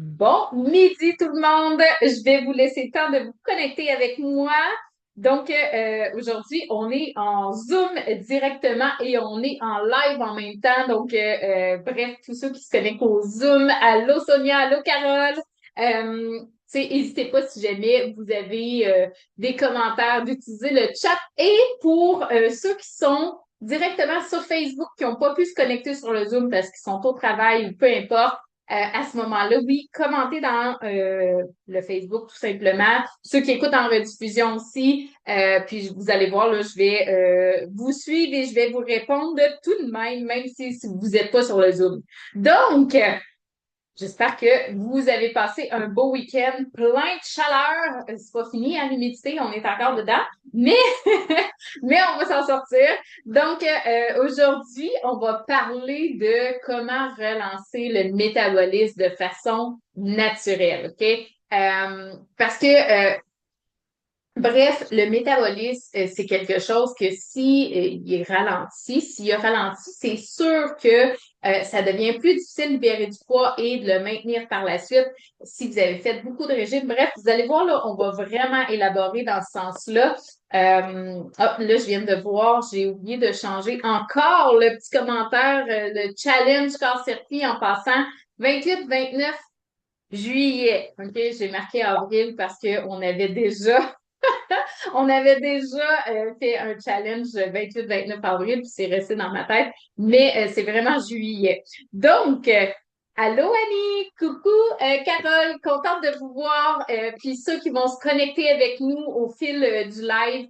Bon midi tout le monde. Je vais vous laisser le temps de vous connecter avec moi. Donc, aujourd'hui, on est en Zoom directement et on est en live en même temps. Donc, bref, tous ceux qui se connectent au Zoom, allô Sonia, allô Carole. N'hésitez pas si jamais vous avez des commentaires d'utiliser le chat. Et pour ceux qui sont directement sur Facebook, qui n'ont pas pu se connecter sur le Zoom parce qu'ils sont au travail ou peu importe, à ce moment-là, oui, commentez dans le Facebook tout simplement. Ceux qui écoutent en rediffusion aussi, puis vous allez voir, là, je vais vous suivre et je vais vous répondre tout de même, même si vous n'êtes pas sur le Zoom. Donc, j'espère que vous avez passé un beau week-end plein de chaleur. C'est pas fini, hein, l'humidité, on est encore dedans, mais, mais on va s'en sortir. Donc, aujourd'hui, on va parler de comment relancer le métabolisme de façon naturelle, OK? Parce que bref, le métabolisme, c'est quelque chose que si il est ralenti, s'il est ralenti, c'est sûr que ça devient plus difficile de libérer du poids et de le maintenir par la suite si vous avez fait beaucoup de régime. Bref, vous allez voir, là, on va vraiment élaborer dans ce sens-là. Là, je viens de voir, j'ai oublié de changer encore le petit commentaire, le challenge corps circuit en passant 28-29 juillet. OK, j'ai marqué avril parce qu'on avait déjà on avait déjà fait un challenge 28-29 avril, puis c'est resté dans ma tête, mais c'est vraiment juillet. Donc, allô Annie, coucou Carole, contente de vous voir. Puis ceux qui vont se connecter avec nous au fil du live,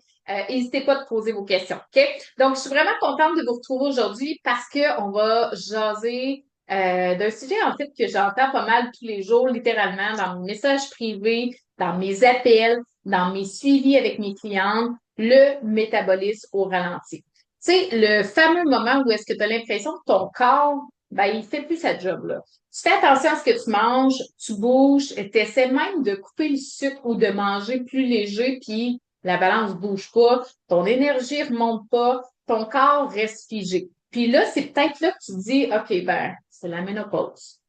n'hésitez pas à poser vos questions. OK? Donc, je suis vraiment contente de vous retrouver aujourd'hui parce qu'on va jaser d'un sujet en fait que j'entends pas mal tous les jours, littéralement, dans mes messages privés, dans mes appels, dans mes suivis avec mes clientes, le métabolisme au ralenti. Tu sais, le fameux moment où est-ce que tu as l'impression que ton corps, ben, il fait plus sa job, là. Tu fais attention à ce que tu manges, tu bouges, tu essaies même de couper le sucre ou de manger plus léger, puis la balance bouge pas, ton énergie remonte pas, ton corps reste figé. Puis là, c'est peut-être là que tu te dis, OK, ben, c'est la ménopause.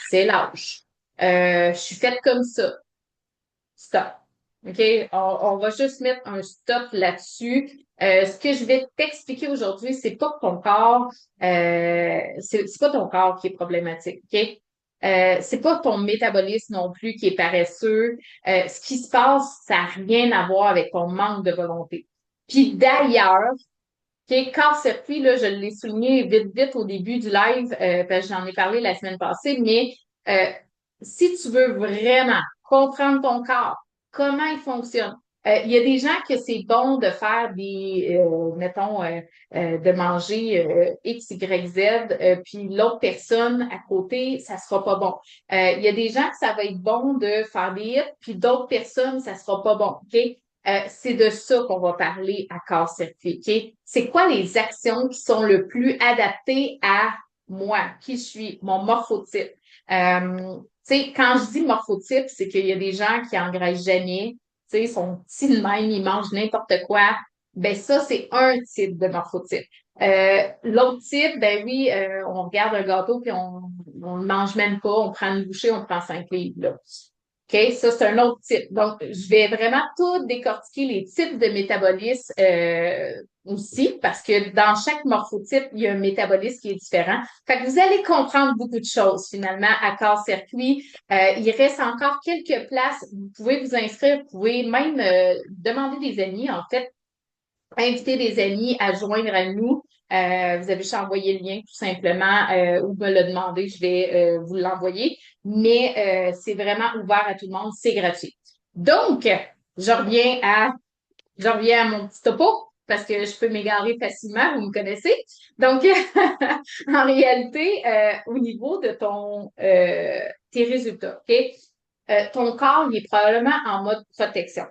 C'est l'âge. Je suis faite comme ça. Stop. OK? On va juste mettre un stop là-dessus. Ce que je vais t'expliquer aujourd'hui, c'est pas que ton corps, c'est pas ton corps qui est problématique. OK? C'est pas ton métabolisme non plus qui est paresseux. Ce qui se passe, ça n'a rien à voir avec ton manque de volonté. Puis d'ailleurs, OK, corps-circuit, là, je l'ai souligné vite, vite au début du live, parce que j'en ai parlé la semaine passée, mais euh, si tu veux vraiment comprendre ton corps, comment il fonctionne, il y a des gens que c'est bon de faire mettons, de manger X, Y, Z, puis l'autre personne à côté, ça sera pas bon. Il y a des gens que ça va être bon de faire des hits, puis d'autres personnes, ça sera pas bon. OK? C'est de ça qu'on va parler à corps circuit. OK? C'est quoi les actions qui sont le plus adaptées à moi, qui je suis, mon morphotype? Quand je dis morphotype, c'est qu'il y a des gens qui engraissent jamais, ils sont petits de même, ils mangent n'importe quoi. Ben ça, c'est un type de morphotype. L'autre type, ben oui, on regarde un gâteau puis on le mange même pas, on prend une bouchée, on prend 5 livres. Là. OK, ça, c'est un autre type. Donc, je vais vraiment tout décortiquer les types de métabolisme aussi, parce que dans chaque morphotype, il y a un métabolisme qui est différent. Fait que vous allez comprendre beaucoup de choses, finalement, à corps-circuit. Il reste encore quelques places. Vous pouvez vous inscrire, vous pouvez même demander des amis, en fait, inviter des amis à joindre à nous. Vous avez juste envoyé le lien tout simplement ou me le demander, je vais vous l'envoyer. Mais c'est vraiment ouvert à tout le monde, c'est gratuit. Donc, je reviens à je reviens à mon petit topo parce que je peux m'égarer facilement, vous me connaissez. Donc, en réalité, au niveau de tes résultats, OK? Ton corps, il est probablement en mode protection.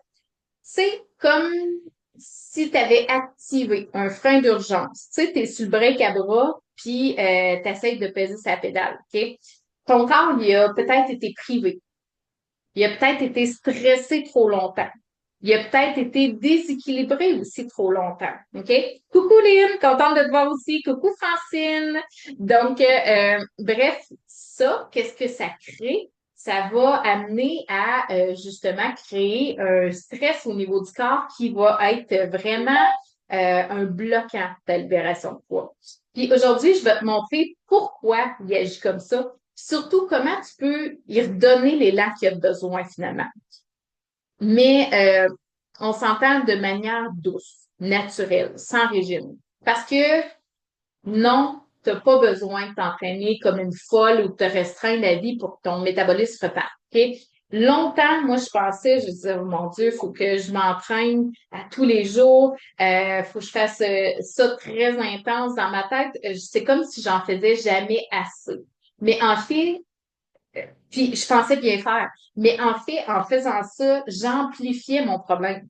C'est comme si tu avais activé un frein d'urgence. Tu sais, tu es sur le break à bras, puis tu essaies de peser sa pédale. OK? Ton corps, il a peut-être été privé. Il a peut-être été stressé trop longtemps. Il a peut-être été déséquilibré aussi trop longtemps. OK? Coucou Lynn, contente de te voir aussi. Coucou Francine. Donc, bref, ça, qu'est-ce que ça crée? ça va amener à justement créer un stress au niveau du corps qui va être vraiment un bloquant de la libération de poids. Puis aujourd'hui, je vais te montrer pourquoi il agit comme ça, surtout comment tu peux y redonner l'élan qu'il a besoin finalement. Mais on s'entend de manière douce, naturelle, sans régime. Parce que non, tu n'as pas besoin de t'entraîner comme une folle ou de te restreindre la vie pour que ton métabolisme reparte. OK? Longtemps, moi, je pensais, je disais, oh mon Dieu, il faut que je m'entraîne à tous les jours, faut que je fasse ça très intense dans ma tête. C'est comme si j'en faisais jamais assez. Mais en fait, puis je pensais bien faire. Mais en fait, en faisant ça, j'amplifiais mon problème.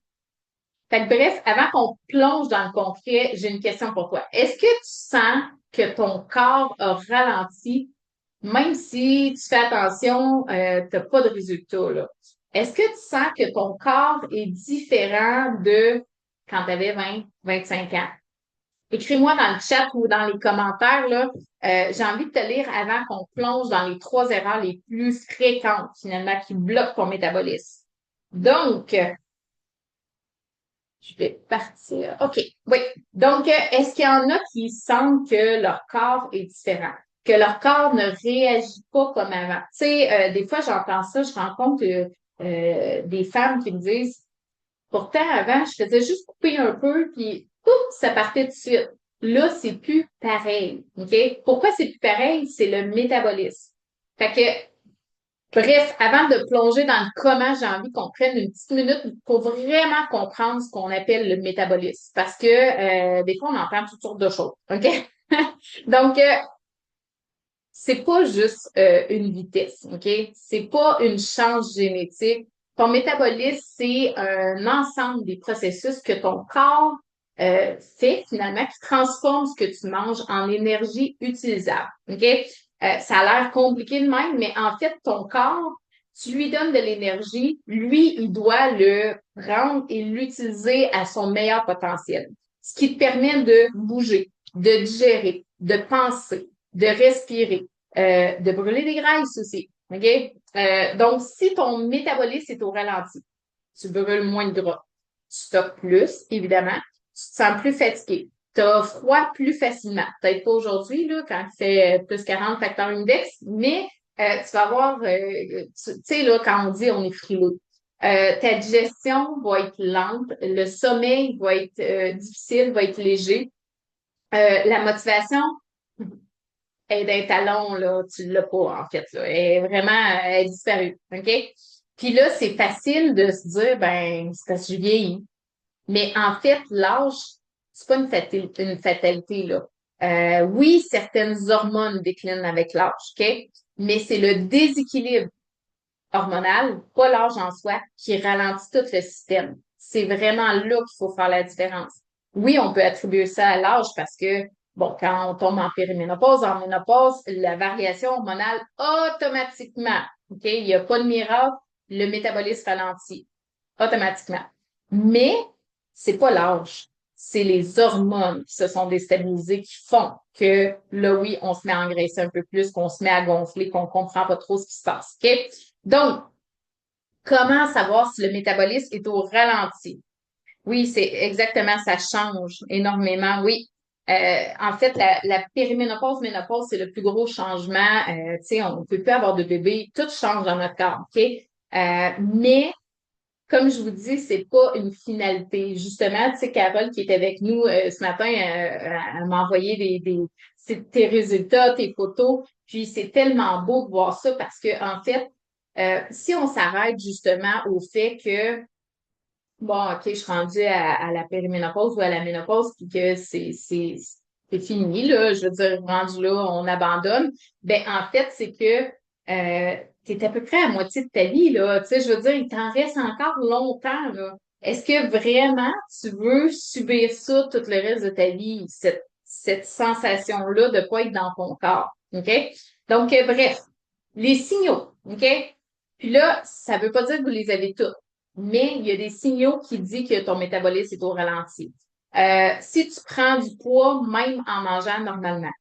Fait que bref, avant qu'on plonge dans le concret, j'ai une question pour toi. Est-ce que tu sens que ton corps a ralenti, même si tu fais attention, tu n'as pas de résultat, là? Est-ce que tu sens que ton corps est différent de quand tu avais 25 ans? Écris-moi dans le chat ou dans les commentaires, là. J'ai envie de te lire avant qu'on plonge dans les 3 erreurs les plus fréquentes, finalement, qui bloquent ton métabolisme. Donc, je vais partir. OK. Oui. Donc, est-ce qu'il y en a qui sentent que leur corps est différent, que leur corps ne réagit pas comme avant? Tu sais, des fois, j'entends ça, je rencontre des femmes qui me disent, pourtant, avant, je faisais juste couper un peu, puis pouf, ça partait tout de suite. Là, c'est plus pareil. OK? Pourquoi c'est plus pareil? C'est le métabolisme. Fait que bref, avant de plonger dans le comment, j'ai envie qu'on prenne une petite minute pour vraiment comprendre ce qu'on appelle le métabolisme. Parce que des fois, on entend toutes sortes de choses. OK? Donc, c'est pas juste une vitesse, OK? C'est pas une chance génétique. Ton métabolisme, c'est un ensemble des processus que ton corps fait finalement, qui transforme ce que tu manges en énergie utilisable. OK? Ça a l'air compliqué de même, mais en fait, ton corps, tu lui donnes de l'énergie, lui, il doit le prendre et l'utiliser à son meilleur potentiel. Ce qui te permet de bouger, de digérer, de penser, de respirer, de brûler des graisses aussi. OK? Donc, si ton métabolisme est au ralenti, tu brûles moins de gras. Tu stockes plus, évidemment. Tu te sens plus fatigué. Tu as froid plus facilement. Peut-être pas aujourd'hui, là, quand il fait plus 40 facteurs index, mais tu vas avoir, tu sais, là, quand on dit on est frileux. Ta digestion va être lente, le sommeil va être difficile, va être léger. La motivation, est d'un talon, là, tu l'as pas, en fait, là. Elle est vraiment, elle est disparue. OK? Puis là, c'est facile de se dire, ben, c'est parce que je vieillis. Mais en fait, l'âge, c'est pas une fatalité, là. Oui, certaines hormones déclinent avec l'âge, OK? Mais c'est le déséquilibre hormonal, pas l'âge en soi, qui ralentit tout le système. C'est vraiment là qu'il faut faire la différence. Oui, on peut attribuer ça à l'âge parce que, bon, quand on tombe en périménopause, en ménopause, la variation hormonale automatiquement, OK? Il n'y a pas de miracle, le métabolisme ralentit automatiquement. Mais c'est pas l'âge, c'est les hormones qui se sont déstabilisées qui font que là, oui, on se met à engraisser un peu plus, qu'on se met à gonfler, qu'on comprend pas trop ce qui se passe. OK? Donc, comment savoir si le métabolisme est au ralenti? Oui, c'est exactement, ça change énormément. Oui. En fait, la périménopause, ménopause, c'est le plus gros changement. Tu sais, on ne peut plus avoir de bébé. Tout change dans notre corps, OK? Mais comme je vous dis, c'est pas une finalité. Justement, tu sais, Carole qui est avec nous ce matin, elle m'a envoyé tes résultats, tes photos, puis c'est tellement beau de voir ça parce que en fait, si on s'arrête justement au fait que bon, ok, je suis rendue à la périménopause ou à la ménopause, puis que c'est fini, là, je veux dire, rendu là, on abandonne. Ben, en fait, c'est que tu es à peu près à moitié de ta vie, là. Tu sais, je veux dire, il t'en reste encore longtemps, là. Est-ce que vraiment tu veux subir ça tout le reste de ta vie, cette sensation-là de pas être dans ton corps? OK? Donc, bref, les signaux, OK? Puis là, ça veut pas dire que vous les avez tous, mais il y a des signaux qui disent que ton métabolisme est au ralenti. Si tu prends du poids, même en mangeant normalement,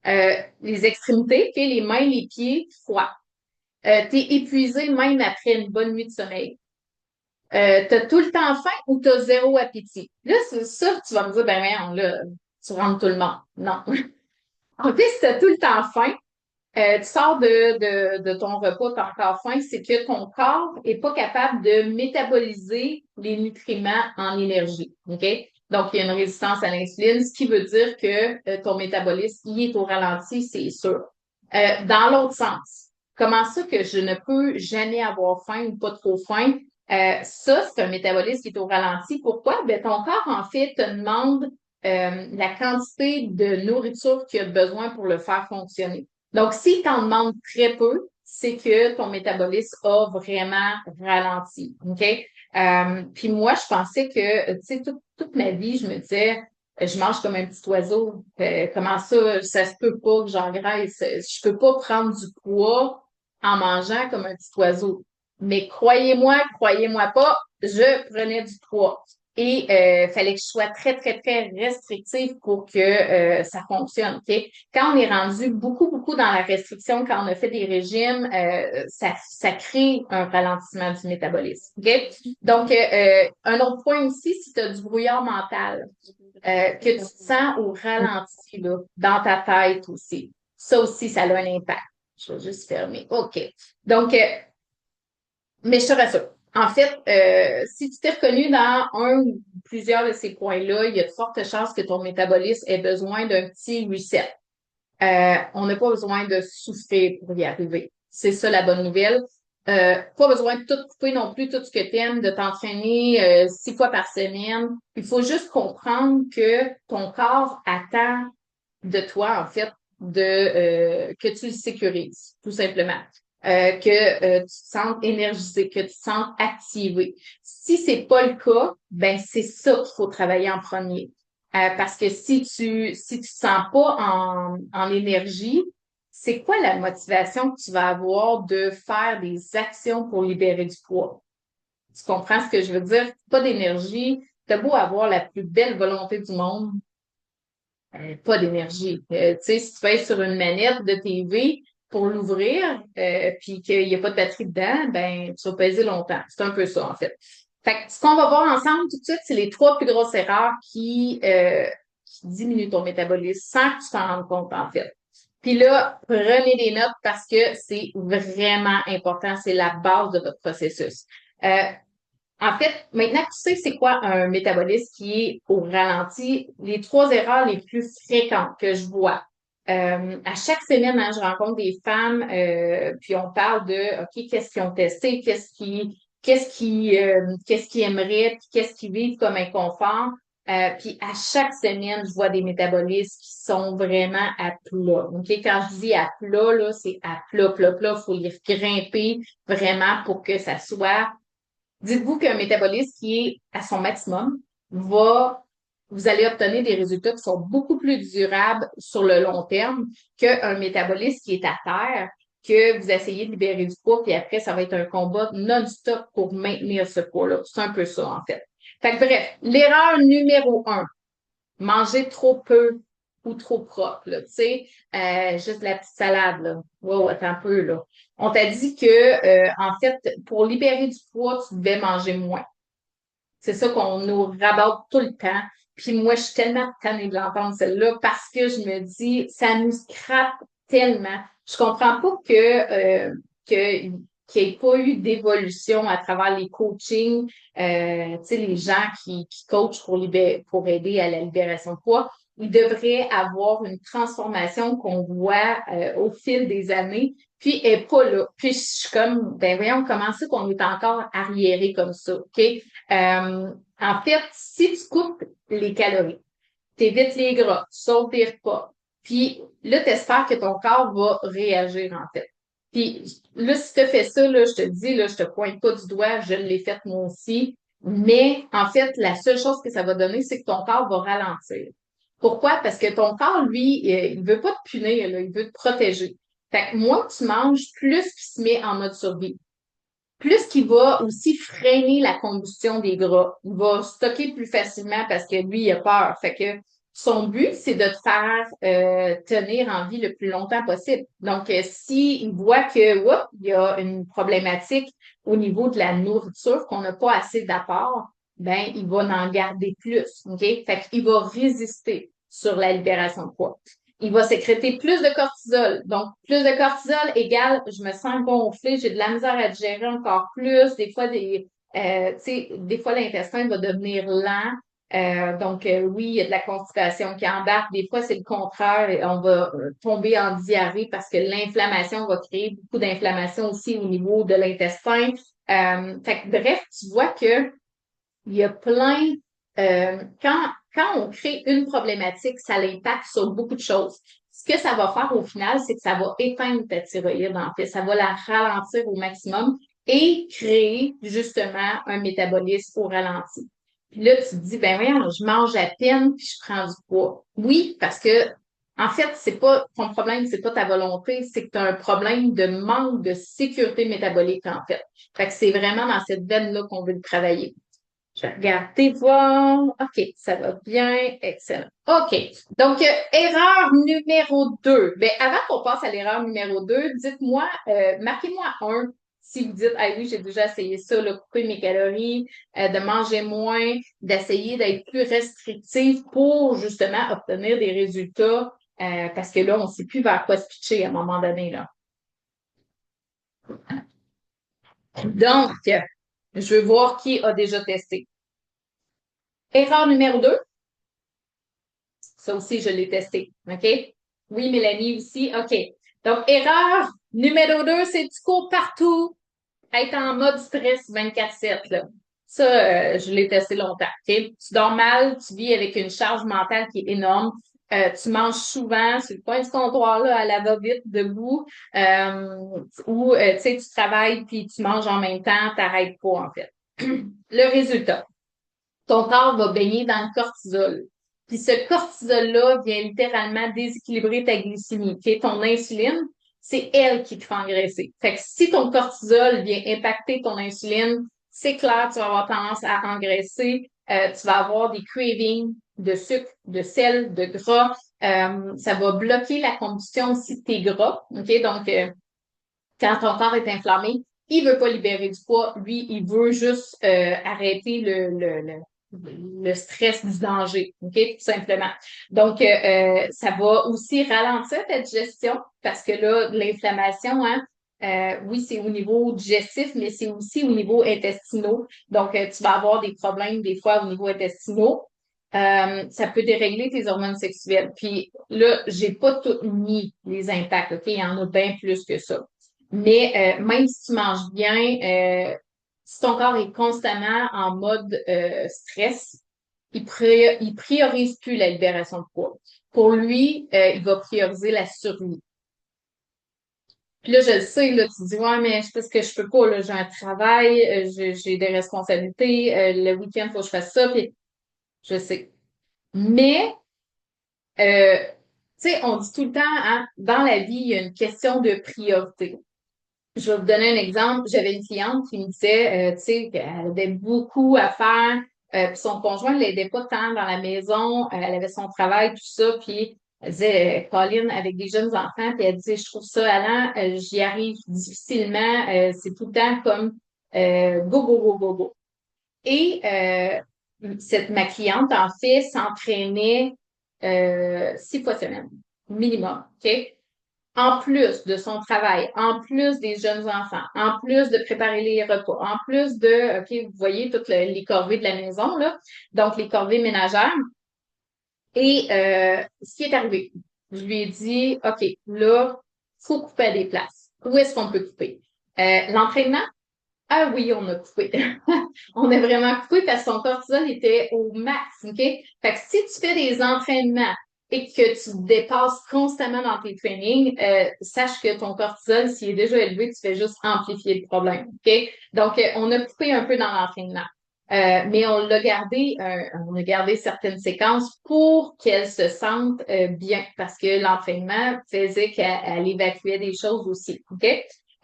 les extrémités, okay, les mains, les pieds, froid. T'es épuisé même après une bonne nuit de sommeil. T'as tout le temps faim ou t'as zéro appétit. Là, c'est ça, tu vas me dire, ben voyons, là, tu rentres tout le monde. Non. En fait, si t'as tout le temps faim, tu sors de ton repas, t'as encore faim, c'est que ton corps est pas capable de métaboliser les nutriments en énergie. OK? Donc, il y a une résistance à l'insuline, ce qui veut dire que ton métabolisme, il est au ralenti, c'est sûr. Dans l'autre sens, comment ça que je ne peux jamais avoir faim ou pas trop faim? Ça, c'est un métabolisme qui est au ralenti. Pourquoi? Ben, ton corps, en fait, te demande la quantité de nourriture qu'il a besoin pour le faire fonctionner. Donc, s'il t'en demande très peu, c'est que ton métabolisme a vraiment ralenti. OK? Puis moi, je pensais que, tu sais, toute ma vie, je me disais, je mange comme un petit oiseau. Comment ça se peut pas que j'engraisse? Je peux pas prendre du poids en mangeant comme un petit oiseau. Mais croyez-moi pas, je prenais du poids. Et fallait que je sois très, très, très restrictive pour que ça fonctionne. OK? Quand on est rendu beaucoup dans la restriction, quand on a fait des régimes, ça crée un ralentissement du métabolisme. OK? Donc, un autre point aussi, si tu as du brouillard mental, que tu te sens au ralenti, là, dans ta tête aussi. Ça aussi, ça a un impact. Je vais juste fermer. OK. Donc, mais je te rassure. En fait, si tu t'es reconnu dans un ou plusieurs de ces points-là, il y a de fortes chances que ton métabolisme ait besoin d'un petit reset. On n'a pas besoin de souffrir pour y arriver. C'est ça la bonne nouvelle. Pas besoin de tout couper non plus, tout ce que tu aimes, de t'entraîner 6 fois par semaine. Il faut juste comprendre que ton corps attend de toi, en fait, que tu le sécurises, tout simplement. Que tu te sentes énergisé, que tu te sentes activé. Si c'est pas le cas, ben c'est ça qu'il faut travailler en premier. Parce que si tu te sens pas en énergie, c'est quoi la motivation que tu vas avoir de faire des actions pour libérer du poids? Tu comprends ce que je veux dire? Pas d'énergie. T'as beau avoir la plus belle volonté du monde, pas d'énergie. Tu sais, si tu vas être sur une manette de TV pour l'ouvrir, puis qu'il n'y a pas de batterie dedans, ben, tu vas peser longtemps. C'est un peu ça, en fait. Fait que ce qu'on va voir ensemble tout de suite, c'est les 3 plus grosses erreurs qui diminuent ton métabolisme sans que tu t'en rendes compte, en fait. Puis là, prenez des notes parce que c'est vraiment important. C'est la base de votre processus. Euh, En fait, maintenant que tu sais c'est quoi un métabolisme qui est au ralenti, les 3 erreurs les plus fréquentes que je vois. À chaque semaine, hein, je rencontre des femmes, puis on parle de OK, qu'est-ce qu'ils ont testé, qu'est-ce qu'ils aimeraient, puis qu'est-ce qu'ils vivent comme inconfort. Puis à chaque semaine, je vois des métabolismes qui sont vraiment à plat. OK? Quand je dis à plat, là, c'est à plat, plat, plat. Il faut les grimper vraiment pour que ça soit. Dites-vous qu'un métabolisme qui est à son maximum vous allez obtenir des résultats qui sont beaucoup plus durables sur le long terme qu'un métabolisme qui est à terre, que vous essayez de libérer du poids, puis après, ça va être un combat non-stop pour maintenir ce poids-là. C'est un peu ça, en fait. Fait que bref, l'erreur numéro 1, manger trop peu ou trop propre, là, tu sais, juste la petite salade, là. Wow, attends un peu, là. On t'a dit que, en fait, pour libérer du poids, tu devais manger moins. C'est ça qu'on nous rabatte tout le temps. Puis moi, je suis tellement tannée de l'entendre, celle-là, parce que je me dis, ça nous scrape tellement. Je comprends pas que qu'il n'y ait pas eu d'évolution à travers les coachings, tu sais, les gens qui coachent pour aider à la libération de poids. Ils devraient avoir une transformation qu'on voit au fil des années, puis elle n'est pas là. Puis je suis comme, ben voyons, comment c'est qu'on est encore arriéré comme ça, OK? En fait, si tu coupes les calories, t'évites les gras, tu sautes tes repas, puis là, t'espères que ton corps va réagir, en fait. Puis là, si tu fais ça, là, je te dis, là, je te pointe pas du doigt, je l'ai fait moi aussi, mais en fait, la seule chose que ça va donner, c'est que ton corps va ralentir. Pourquoi? Parce que ton corps, lui, il veut pas te punir, là, il veut te protéger. Fait que moins tu manges, plus il se met en mode survie, plus qu'il va aussi freiner la combustion des gras. Il va stocker plus facilement parce que lui, il a peur. Fait que Son but, c'est de te faire tenir en vie le plus longtemps possible. Donc, s'il voit que, oups, il y a une problématique au niveau de la nourriture, qu'on n'a pas assez d'apport, ben, il va en garder plus, OK? Fait qu'il va résister sur la libération de poids. Il va sécréter plus de cortisol. Donc, plus de cortisol égale, je me sens gonflée, j'ai de la misère à digérer encore plus. Des fois, tu sais, des fois, l'intestin va devenir lent. Oui, il y a de la constipation qui embarque. Des fois, c'est le contraire. Et on va tomber en diarrhée parce que l'inflammation va créer beaucoup d'inflammation aussi au niveau de l'intestin. Bref, tu vois que il y a plein. Quand on crée une problématique, ça l'impacte sur beaucoup de choses. Ce que ça va faire au final, c'est que ça va éteindre ta thyroïde, en fait. Ça va la ralentir au maximum et créer justement un métabolisme au ralenti. Puis là, tu te dis, ben voyons, je mange à peine puis je prends du poids. Oui, parce que en fait, c'est pas ton problème, c'est pas ta volonté, c'est que tu as un problème de manque de sécurité métabolique, en fait. Fait que c'est vraiment dans cette veine-là qu'on veut le travailler. Je vais regarder voir. OK, ça va bien. Excellent. OK. Donc, erreur numéro 2. Ben, avant qu'on passe à l'erreur numéro 2, dites-moi, marquez-moi un si vous dites, ah oui, j'ai déjà essayé ça, là, couper mes calories, de manger moins, d'essayer d'être plus restrictif pour justement obtenir des résultats, parce que là, on ne sait plus vers quoi se pitcher à un moment donné, là. Donc, je veux voir qui a déjà testé. Erreur numéro 2. Ça aussi, je l'ai testé. OK? Oui, Mélanie aussi. OK. Donc, erreur numéro 2, c'est tu cours partout, être en mode stress 24/7, là. Ça, je l'ai testé longtemps. OK? Tu dors mal, tu vis avec une charge mentale qui est énorme. Tu manges souvent sur le coin du comptoir, là, à la va-vite, debout, ou, tu sais, tu travailles puis tu manges en même temps, t'arrêtes pas, en fait. Le résultat, ton corps va baigner dans le cortisol. Puis ce cortisol-là vient littéralement déséquilibrer ta glycémie. Okay? Ton insuline, c'est elle qui te fait engraisser. Fait que si ton cortisol vient impacter ton insuline, c'est clair, tu vas avoir tendance à engraisser. Tu vas avoir des cravings de sucre, de sel, de gras. Ça va bloquer la combustion aussi de tes gras. Okay? Donc, quand ton corps est inflammé, il veut pas libérer du poids. Lui, il veut juste arrêter le stress du danger, OK, tout simplement. Donc, ça va aussi ralentir ta digestion parce que là, l'inflammation, hein, oui, c'est au niveau digestif, mais c'est aussi au niveau intestinaux. Donc, tu vas avoir des problèmes des fois au niveau intestinaux. Ça peut dérégler tes hormones sexuelles. Puis là, j'ai pas tout mis les impacts, OK? Il y en a bien plus que ça. Mais même si tu manges bien, si ton corps est constamment en mode stress, il priorise plus la libération de poids. Pour lui, il va prioriser la survie. Puis là, je le sais, là, tu te dis, ouais, mais c'est parce que je peux pas, là, j'ai un travail, j'ai des responsabilités, le week-end, il faut que je fasse ça, puis je sais. Mais, tu sais, on dit tout le temps, hein, dans la vie, il y a une question de priorité. Je vais vous donner un exemple. J'avais une cliente qui me disait, tu sais, qu'elle avait beaucoup à faire, puis son conjoint ne l'aidait pas tant dans la maison, elle avait son travail, tout ça, puis elle disait, Pauline, avec des jeunes enfants, puis elle disait, je trouve ça allant, j'y arrive difficilement, c'est tout le temps comme go, go, go, go, go. Et ma cliente, en fait, s'entraînait 6 fois semaine, minimum, OK? En plus de son travail, en plus des jeunes enfants, en plus de préparer les repas, en plus de, OK, vous voyez toutes les corvées de la maison, là, donc les corvées ménagères. Et ce qui est arrivé, je lui ai dit, OK, là, faut couper à des places. Où est-ce qu'on peut couper? L'entraînement? Ah oui, on a coupé. On a vraiment coupé parce que son cortisol était au max, OK? Fait que si tu fais des entraînements et que tu te dépasses constamment dans tes trainings, sache que ton cortisol, s'il est déjà élevé, tu fais juste amplifier le problème, OK? Donc, on a coupé un peu dans l'entraînement. Mais on a gardé certaines séquences pour qu'elle se sente bien parce que l'entraînement faisait qu'elle évacuait des choses aussi, OK?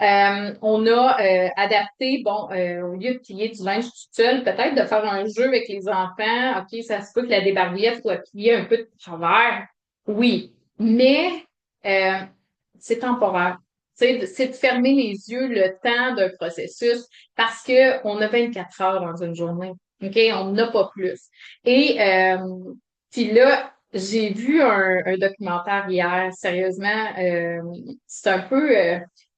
On a adapté, bon, au lieu de plier du linge tout seul, peut-être de faire un jeu avec les enfants. OK, ça se peut que la débarbouillette soit pliée un peu de travers. Oui, mais euh, c'est temporaire. C'est de fermer les yeux le temps d'un processus parce que on a 24 heures dans une journée. OK? On n'a pas plus. Et puis là, j'ai vu un documentaire hier, sérieusement. C'est un peu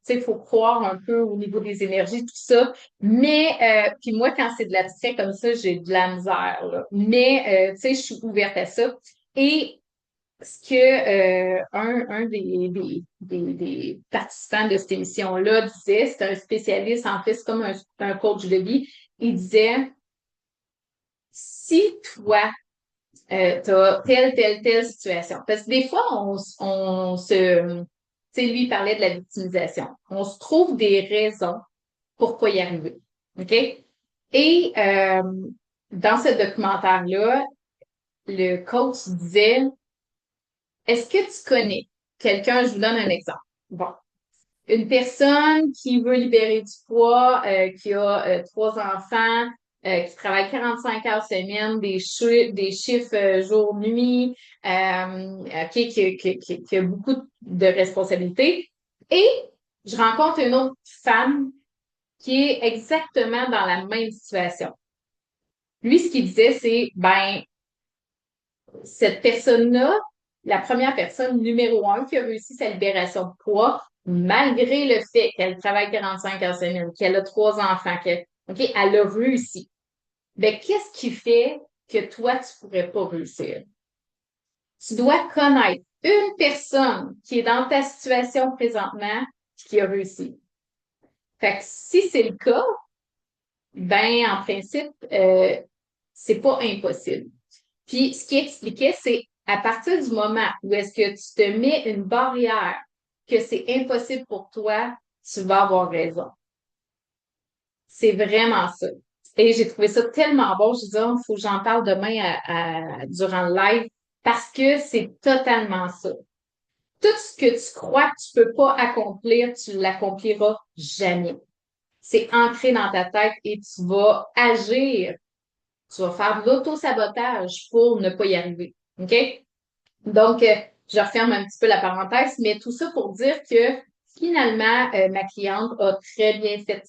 tu sais, il faut croire un peu au niveau des énergies, tout ça. Mais, puis moi, quand c'est de l'abstrait comme ça, j'ai de la misère, là. Mais, tu sais, je suis ouverte à ça. Et ce que un des participants de cette émission-là disait, c'est un spécialiste, en fait, c'est comme un coach de vie, il disait, si toi, tu as telle situation. Parce que des fois, on se... Tu sais, lui, il parlait de la victimisation. On se trouve des raisons pourquoi y arriver. OK? Et dans ce documentaire-là, le coach disait, est-ce que tu connais quelqu'un, je vous donne un exemple. Bon, une personne qui veut libérer du poids, qui a trois enfants, qui travaille 45 heures semaine, des chiffres jour-nuit, OK, qui a beaucoup de responsabilités. Et je rencontre une autre femme qui est exactement dans la même situation. Lui, ce qu'il disait, c'est, ben, cette personne-là, la première personne numéro un qui a réussi sa libération de poids, malgré le fait qu'elle travaille 45 heures semaine, qu'elle a trois enfants, OK, elle a réussi. Ben, qu'est-ce qui fait que toi, tu pourrais pas réussir? Tu dois connaître une personne qui est dans ta situation présentement qui a réussi. Fait que si c'est le cas, ben, en principe, c'est pas impossible. Puis, ce qu'il expliquait, c'est à partir du moment où est-ce que tu te mets une barrière que c'est impossible pour toi, tu vas avoir raison. C'est vraiment ça. Et j'ai trouvé ça tellement bon. Je dis, il faut que j'en parle demain durant le live parce que c'est totalement ça. Tout ce que tu crois que tu peux pas accomplir, tu l'accompliras jamais. C'est ancré dans ta tête et tu vas agir. Tu vas faire de l'auto-sabotage pour ne pas y arriver. OK? Donc, je referme un petit peu la parenthèse, mais tout ça pour dire que finalement, ma cliente a très bien fait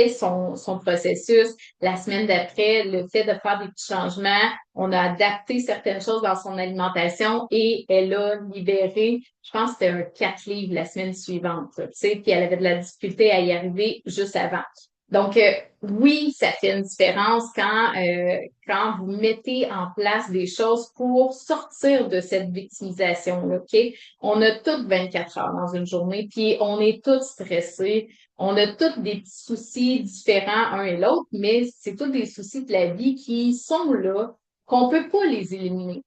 son processus. La semaine d'après, le fait de faire des petits changements, on a adapté certaines choses dans son alimentation et elle a libéré, je pense que c'était un 4 livres la semaine suivante, tu sais, puis elle avait de la difficulté à y arriver juste avant. Donc, oui, ça fait une différence quand vous mettez en place des choses pour sortir de cette victimisation-là, OK? On a toutes 24 heures dans une journée, puis on est tous stressés. On a tous des petits soucis différents un et l'autre, mais c'est tous des soucis de la vie qui sont là, qu'on peut pas les éliminer.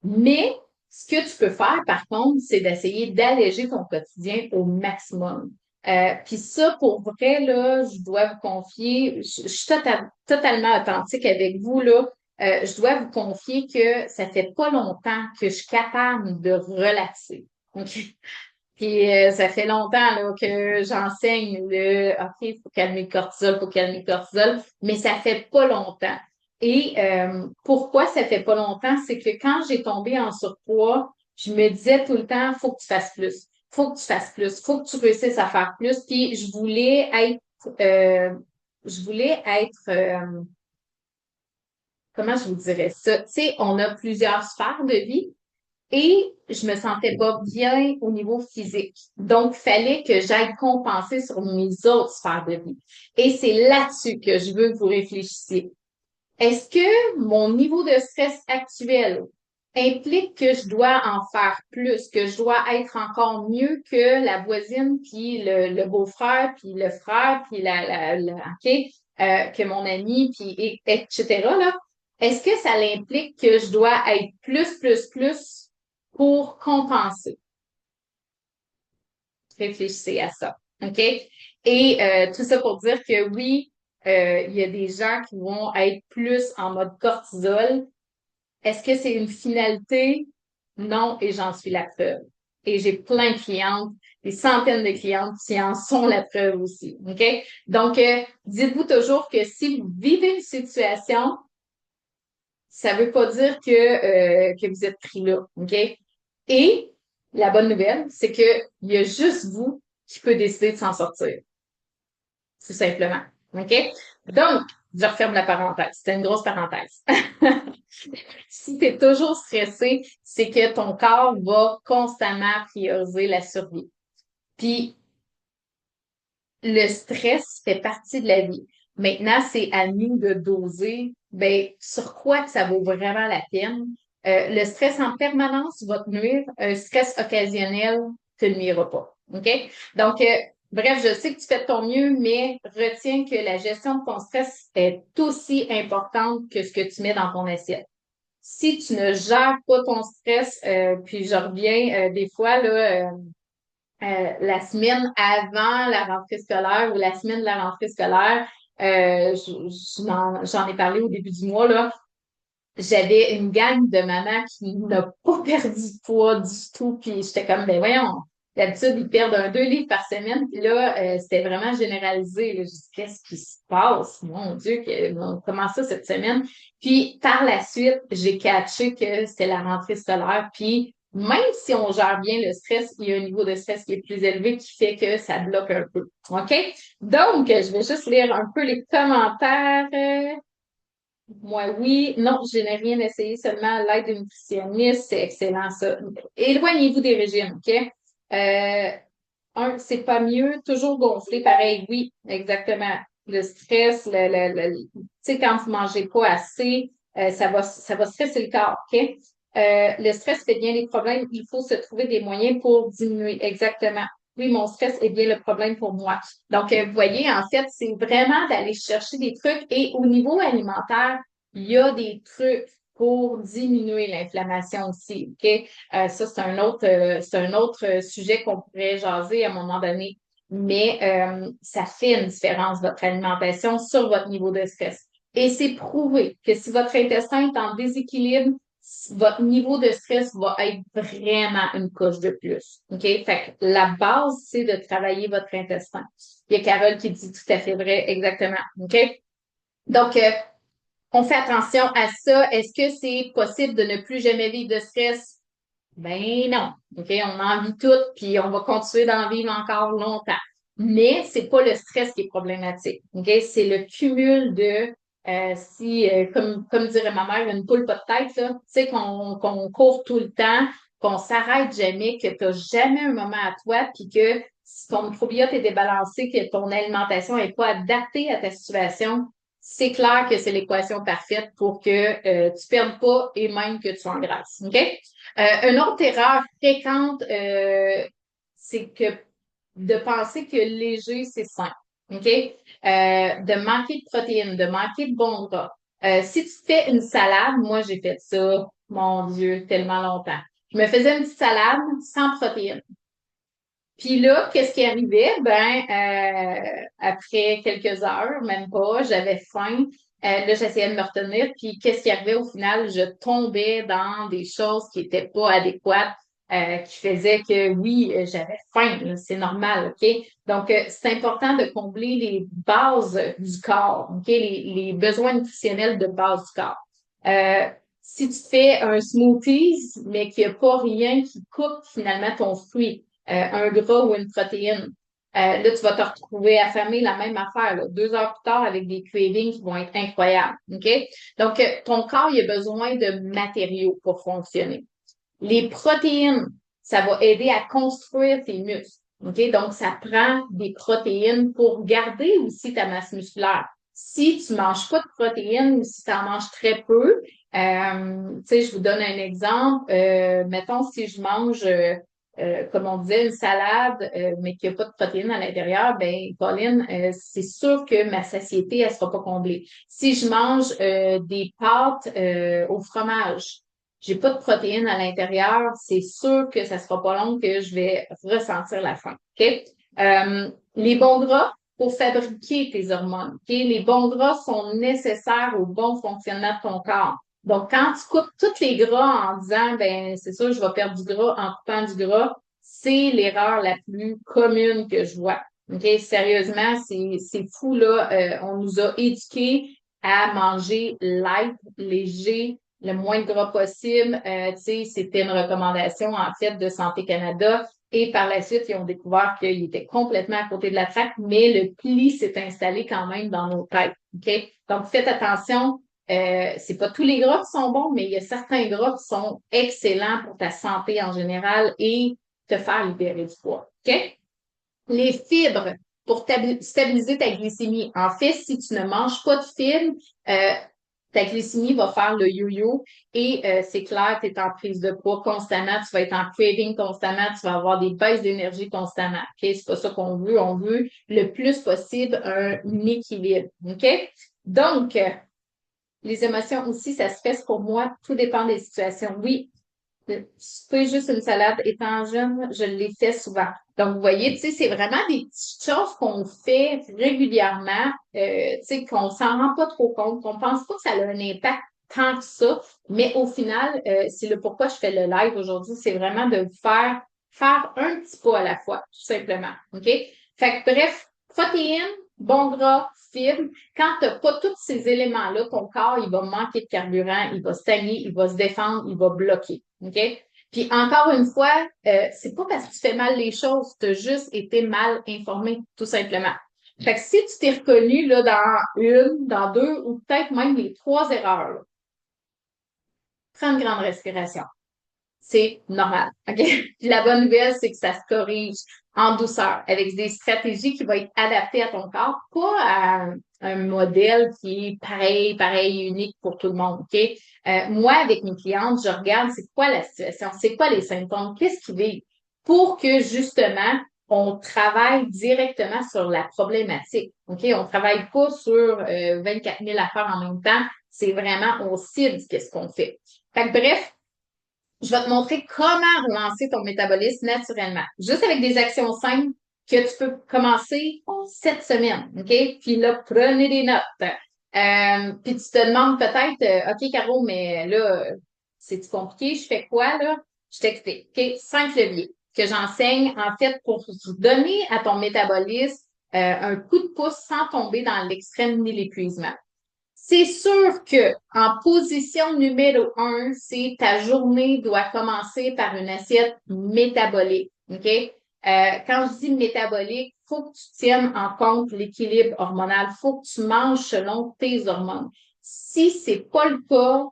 Mais ce que tu peux faire, par contre, c'est d'essayer d'alléger ton quotidien au maximum. Puis ça, pour vrai, là, je dois vous confier, je suis totalement authentique avec vous, là. Je dois vous confier que ça fait pas longtemps que je suis capable de relaxer. OK? Puis ça fait longtemps là, que j'enseigne le OK, il faut calmer le cortisol, faut calmer le cortisol, mais ça fait pas longtemps. Et pourquoi ça fait pas longtemps? C'est que quand j'ai tombé en surpoids, je me disais tout le temps, faut que tu fasses plus, faut que tu fasses plus, faut que tu réussisses à faire plus. Puis je voulais être, comment je vous dirais ça? Tu sais, on a plusieurs sphères de vie. Et je me sentais pas bien au niveau physique. Donc, il fallait que j'aille compenser sur mes autres sphères de vie. Et c'est là-dessus que je veux que vous réfléchissiez. Est-ce que mon niveau de stress actuel implique que je dois en faire plus, que je dois être encore mieux que la voisine, puis le beau-frère, puis le frère, puis OK, que mon ami, puis etc. là? Est-ce que ça implique que je dois être plus pour compenser? Réfléchissez à ça. OK? Et tout ça pour dire que oui, il y a des gens qui vont être plus en mode cortisol. Est-ce que c'est une finalité? Non, et j'en suis la preuve. Et j'ai plein de clientes, des centaines de clientes qui en sont la preuve aussi. OK? Donc, dites-vous toujours que si vous vivez une situation, ça veut pas dire que vous êtes pris là. OK? Et la bonne nouvelle, c'est que il y a juste vous qui peut décider de s'en sortir. Tout simplement. OK? Donc, je referme la parenthèse. C'était une grosse parenthèse. Si tu es toujours stressé, c'est que ton corps va constamment prioriser la survie. Puis, le stress fait partie de la vie. Maintenant, c'est à nous de doser ben, sur quoi que ça vaut vraiment la peine. Le stress en permanence va te nuire. Un stress occasionnel te nuira pas. OK? Donc, bref, je sais que tu fais de ton mieux, mais retiens que la gestion de ton stress est aussi importante que ce que tu mets dans ton assiette. Si tu ne gères pas ton stress, puis je reviens des fois là, la semaine avant la rentrée scolaire ou la semaine de la rentrée scolaire, j'en ai parlé au début du mois, là. J'avais une gang de mamans qui n'a pas perdu de poids du tout. Puis j'étais comme, ben voyons, d'habitude, ils perdent 2 livres par semaine. Puis là, c'était vraiment généralisé. Là. Je dis, qu'est-ce qui se passe? Mon Dieu, comment ça cette semaine? Puis par la suite, j'ai catché que c'était la rentrée scolaire. Puis même si on gère bien le stress, il y a un niveau de stress qui est plus élevé qui fait que ça bloque un peu. OK? Donc, je vais juste lire un peu les commentaires. Moi, oui. Non, je n'ai rien essayé, seulement l'aide d'une nutritionniste. C'est excellent, ça. Éloignez-vous des régimes, OK? Euh, c'est pas mieux. Toujours gonfler, pareil. Oui, exactement. Le stress, tu sais, quand vous mangez pas assez, ça va stresser le corps, OK? Le stress fait bien les problèmes. Il faut se trouver des moyens pour diminuer. Exactement. Oui, mon stress est bien le problème pour moi. Donc, vous voyez, en fait, c'est vraiment d'aller chercher des trucs. Et au niveau alimentaire, il y a des trucs pour diminuer l'inflammation aussi. OK? Ça, c'est un autre sujet qu'on pourrait jaser à un moment donné. Mais ça fait une différence, votre alimentation, sur votre niveau de stress. Et c'est prouvé que si votre intestin est en déséquilibre, votre niveau de stress va être vraiment une couche de plus. OK? Fait que la base, c'est de travailler votre intestin. Il y a Carole qui dit tout à fait vrai, exactement. OK? Donc, on fait attention à ça. Est-ce que c'est possible de ne plus jamais vivre de stress? Ben non. OK? On en vit tout, puis on va continuer d'en vivre encore longtemps. Mais c'est pas le stress qui est problématique. OK? C'est le cumul de si, comme dirait ma mère, une poule pas de tête, là, tu sais, qu'on court tout le temps, qu'on s'arrête jamais, que tu n'as jamais un moment à toi, puis que si ton microbiote est débalancé, que ton alimentation n'est pas adaptée à ta situation, c'est clair que c'est l'équation parfaite pour que tu perdes pas et même que tu engraisses. OK? Une autre erreur fréquente, c'est que de penser que léger, c'est sain. OK? De manquer de protéines, de manquer de bons gras. Si tu fais une salade, moi, j'ai fait ça, mon Dieu, tellement longtemps. Je me faisais une petite salade sans protéines. Puis là, qu'est-ce qui arrivait? Ben, après quelques heures, même pas, j'avais faim. Là, j'essayais de me retenir. Puis qu'est-ce qui arrivait au final? Je tombais dans des choses qui étaient pas adéquates, qui faisaient que oui, j'avais faim. Là, c'est normal, OK? Donc, c'est important de combler les bases du corps, OK? Les besoins nutritionnels de base du corps. Si tu fais un smoothie, mais qu'il n'y a pas rien qui coupe finalement ton fruit, un gras ou une protéine. Là, tu vas te retrouver affamé, la même affaire, là, 2 heures plus tard avec des cravings qui vont être incroyables. OK? Donc, ton corps, il a besoin de matériaux pour fonctionner. Les protéines, ça va aider à construire tes muscles. OK? Donc, ça prend des protéines pour garder aussi ta masse musculaire. Si tu manges pas de protéines ou si tu en manges très peu, tu sais, je vous donne un exemple. Mettons, si je mange comme on disait, une salade, mais qu'il n'y a pas de protéines à l'intérieur, ben, Pauline, c'est sûr que ma satiété, elle sera pas comblée. Si je mange des pâtes au fromage, j'ai pas de protéines à l'intérieur, c'est sûr que ça sera pas long que je vais ressentir la faim. OK? Les bons gras pour fabriquer tes hormones. OK? Les bons gras sont nécessaires au bon fonctionnement de ton corps. Donc, quand tu coupes tous les gras en disant, ben, c'est sûr, je vais perdre du gras en coupant du gras, c'est l'erreur la plus commune que je vois. OK? Sérieusement, c'est fou, là. On nous a éduqués à manger light, léger, le moins de gras possible. Tu sais, c'était une recommandation, en fait, de Santé Canada. Et par la suite, ils ont découvert qu'il était complètement à côté de la traque, mais le pli s'est installé quand même dans nos têtes. OK? Donc, faites attention. C'est pas tous les gras qui sont bons, mais il y a certains gras qui sont excellents pour ta santé en général et te faire libérer du poids. OK? Les fibres pour stabiliser ta glycémie. En fait, si tu ne manges pas de fibres, euh, ta glycémie va faire le yo-yo et c'est clair, tu es en prise de poids constamment, tu vas être en craving constamment, tu vas avoir des baisses d'énergie constamment. OK? C'est pas ça qu'on veut. On veut le plus possible un équilibre. OK? Donc, les émotions aussi, ça se fait pour moi. Tout dépend des situations. Oui, souper juste une salade, étant jeune, je l'ai fait souvent. Donc, vous voyez, tu sais, c'est vraiment des petites choses qu'on fait régulièrement, tu sais, qu'on s'en rend pas trop compte, qu'on pense pas que ça a un impact tant que ça, mais au final, c'est le pourquoi je fais le live aujourd'hui, c'est vraiment de vous faire un petit pas à la fois, tout simplement. OK? Fait que bref, protéines, bon gras, fibres. Quand tu n'as pas tous ces éléments-là, ton corps, il va manquer de carburant, il va stagner, il va se défendre, il va bloquer. OK? Puis encore une fois, c'est pas parce que tu fais mal les choses, tu as juste été mal informé, tout simplement. Fait que si tu t'es reconnu là, dans une, dans deux, ou peut-être même les trois erreurs, là, prends une grande respiration. C'est normal. OK? Puis la bonne nouvelle, c'est que ça se corrige en douceur avec des stratégies qui vont être adaptées à ton corps, pas à un modèle qui est pareil, pareil, unique pour tout le monde. OK? Moi, avec mes clientes, je regarde c'est quoi la situation, c'est quoi les symptômes, qu'est-ce qui vit pour que justement, on travaille directement sur la problématique. OK? On travaille pas sur 24 000 affaires en même temps. C'est vraiment, on cible qu'est-ce qu'on fait. Fait que bref, je vais te montrer comment relancer ton métabolisme naturellement. Juste avec des actions simples que tu peux commencer cette semaine. OK? Puis là, prenez des notes. Puis tu te demandes peut-être, OK, Caro, mais là, c'est compliqué, je fais quoi là? Je t'explique. OK? 5 leviers que j'enseigne en fait pour donner à ton métabolisme un coup de pouce sans tomber dans l'extrême ni l'épuisement. C'est sûr que en position numéro un, c'est ta journée doit commencer par une assiette métabolique. OK? Quand je dis métabolique, faut que tu tiennes en compte l'équilibre hormonal. Faut que tu manges selon tes hormones. Si c'est pas le cas,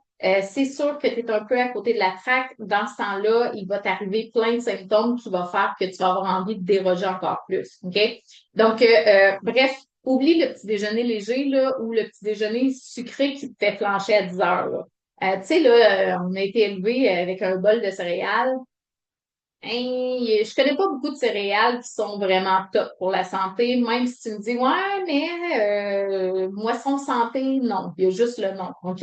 c'est sûr que tu es un peu à côté de la traque. Dans ce temps-là, il va t'arriver plein de symptômes qui vont faire que tu vas avoir envie de déroger encore plus. OK? Donc, bref, oublie le petit déjeuner léger là, ou le petit déjeuner sucré qui te fait flancher à 10 heures. Là. Tu sais, là, on a été élevé avec un bol de céréales. Hey, je connais pas beaucoup de céréales qui sont vraiment top pour la santé, même si tu me dis, ouais, mais moisson santé, non, il y a juste le nom, OK?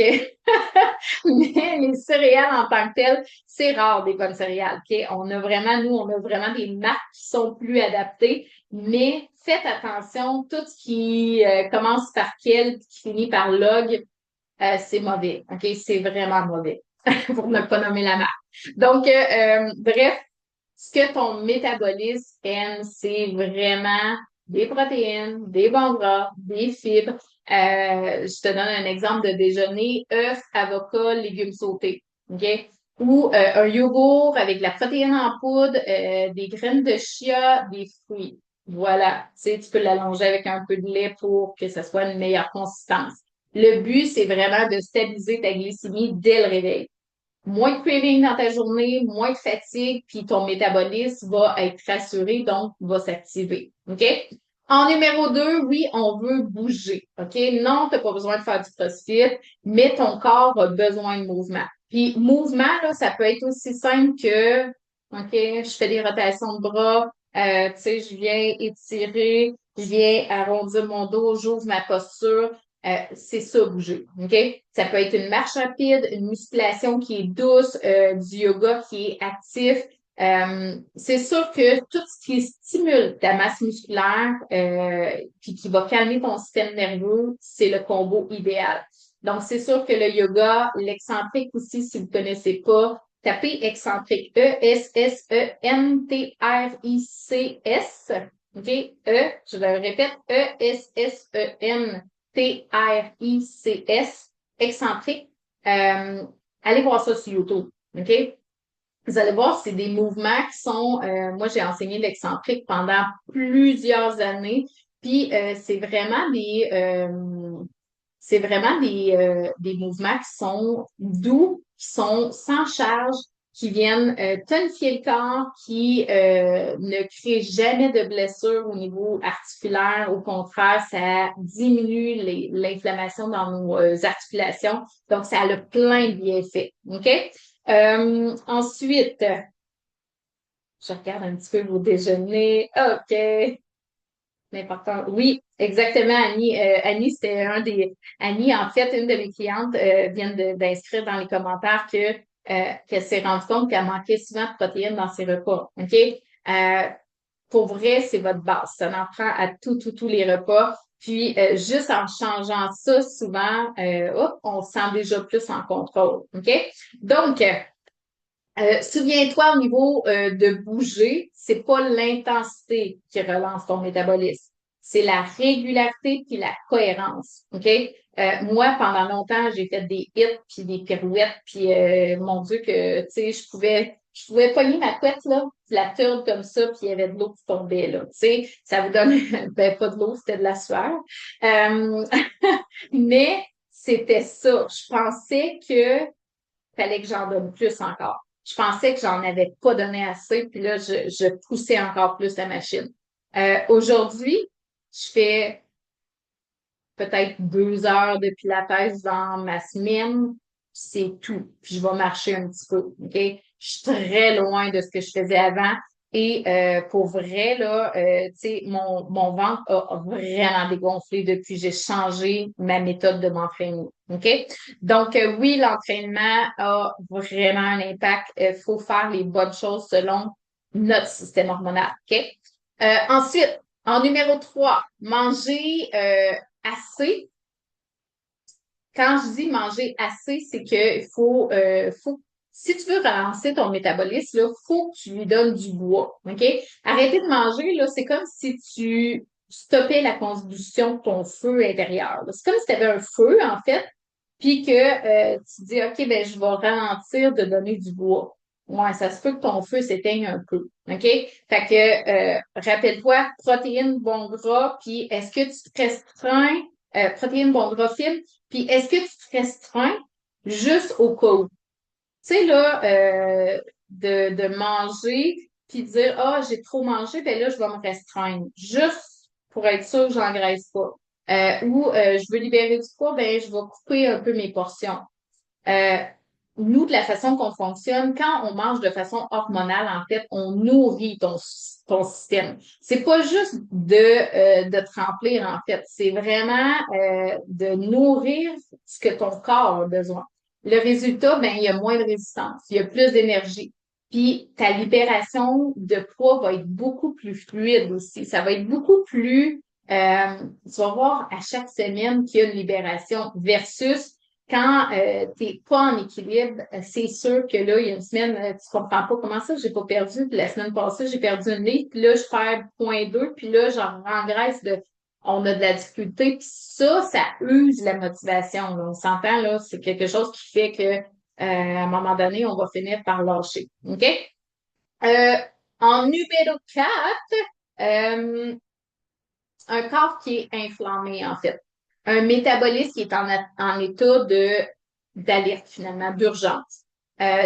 Mais les céréales en tant que telles, c'est rare des bonnes céréales, OK? On a vraiment des marques qui sont plus adaptées, mais faites attention, tout ce qui commence par quel, qui finit par log, c'est mauvais, OK? C'est vraiment mauvais, pour ne pas nommer la marque. Donc, bref, ce que ton métabolisme aime, c'est vraiment des protéines, des bons gras, des fibres. Je te donne un exemple de déjeuner, œufs, avocats, légumes sautés. OK? Ou un yogourt avec de la protéine en poudre, des graines de chia, des fruits. Voilà. Tu sais, tu peux l'allonger avec un peu de lait pour que ça soit une meilleure consistance. Le but, c'est vraiment de stabiliser ta glycémie dès le réveil. Moins de craving dans ta journée, moins de fatigue, puis ton métabolisme va être rassuré, donc va s'activer. OK? En numéro 2, oui, on veut bouger. OK? Non, tu n'as pas besoin de faire du CrossFit, mais ton corps a besoin de mouvement. Puis, mouvement, là, ça peut être aussi simple que, OK, je fais des rotations de bras, tu sais, je viens étirer, je viens arrondir mon dos, j'ouvre ma posture. C'est ça, bouger. OK? Ça peut être une marche rapide, une musculation qui est douce, du yoga qui est actif. C'est sûr que tout ce qui stimule ta masse musculaire puis qui va calmer ton système nerveux, c'est le combo idéal. Donc, c'est sûr que le yoga, l'excentrique aussi, si vous ne connaissez pas, tapez excentrique. E-S-S-E-N-T-R-I-C-S. OK? Je le répète, E-S-S-E-N-T-R-I-C-S. Excentrique. Allez voir ça sur YouTube. OK? Vous allez voir, c'est des mouvements qui sont, moi j'ai enseigné l'excentrique pendant plusieurs années, puis c'est vraiment des mouvements qui sont doux, qui sont sans charge, qui viennent tonifier le corps, qui ne créent jamais de blessures au niveau articulaire. Au contraire, ça diminue l'inflammation dans nos articulations. Donc, ça a plein de bienfaits. OK? Ensuite, je regarde un petit peu vos déjeuners. OK. L'important. Oui, exactement, Annie. Annie, c'était Annie, en fait, une de mes clientes vient d'inscrire dans les commentaires qu'elle s'est rendue compte qu'elle manquait souvent de protéines dans ses repas. OK? Pour vrai, c'est votre base. Ça en prend à tous les repas. Puis, juste en changeant ça, souvent, on se sent déjà plus en contrôle. OK? Donc, souviens-toi au niveau de bouger, c'est pas l'intensité qui relance ton métabolisme, c'est la régularité puis la cohérence. OK? Moi, pendant longtemps, j'ai fait des hits puis des pirouettes, puis mon Dieu que tu sais, je pouvais pogner ma couette là, puis la tourne comme ça, puis il y avait de l'eau qui tombait là. Tu sais, ça vous donne ben pas de l'eau, c'était de la sueur. Euh, mais c'était ça. Je pensais que fallait que j'en donne plus encore. Je pensais que j'en avais pas donné assez, puis là, je poussais encore plus la machine. Aujourd'hui, je fais peut-être 2 heures de pilates dans ma semaine, c'est tout. Puis je vais marcher un petit peu, OK? Je suis très loin de ce que je faisais avant. Et pour vrai, là, tu sais, mon ventre a vraiment dégonflé depuis que j'ai changé ma méthode de m'entraîner. OK? Donc, oui, l'entraînement a vraiment un impact. Il faut faire les bonnes choses selon notre système hormonal. OK? Ensuite, en numéro 3, manger assez. Quand je dis manger assez, c'est que si tu veux relancer ton métabolisme, il faut que tu lui donnes du bois. OK? Arrêter de manger, là, c'est comme si tu stoppais la combustion de ton feu intérieur. C'est comme si tu avais un feu, en fait, puis que tu dis, OK, ben, je vais ralentir de donner du bois. Ouais, ça se peut que ton feu s'éteigne un peu. OK? Fait que, rappelle-toi, protéines, bon gras, puis est-ce que tu te restreins, protéines, bon gras, fibres, puis est-ce que tu te restreins juste au cas où? Tu sais, là, de manger, puis dire, ah, j'ai trop mangé, ben là, je vais me restreindre. Juste pour être sûr que j'engraisse pas. Ou je veux libérer du poids, ben je vais couper un peu mes portions. Euh, Nous, de la façon qu'on fonctionne, quand on mange de façon hormonale, en fait, on nourrit ton système. C'est pas juste de te remplir, en fait. C'est vraiment de nourrir ce que ton corps a besoin. Le résultat, ben, il y a moins de résistance, il y a plus d'énergie. Puis ta libération de poids va être beaucoup plus fluide aussi. Ça va être beaucoup plus, tu vas voir à chaque semaine qu'il y a une libération versus quand tu n'es pas en équilibre, c'est sûr que là, il y a une semaine, tu comprends pas comment ça, j'ai pas perdu. Puis la semaine passée, j'ai perdu une livre, puis là, je perds 0,2, puis là, j'en rengraisse on a de la difficulté, puis ça use la motivation. Là. On s'entend, là, c'est quelque chose qui fait que à un moment donné, on va finir par lâcher. OK? Euh, En numéro 4, euh, un corps qui est inflammé, en fait. Un métabolisme qui est en état d'alerte, finalement, d'urgence.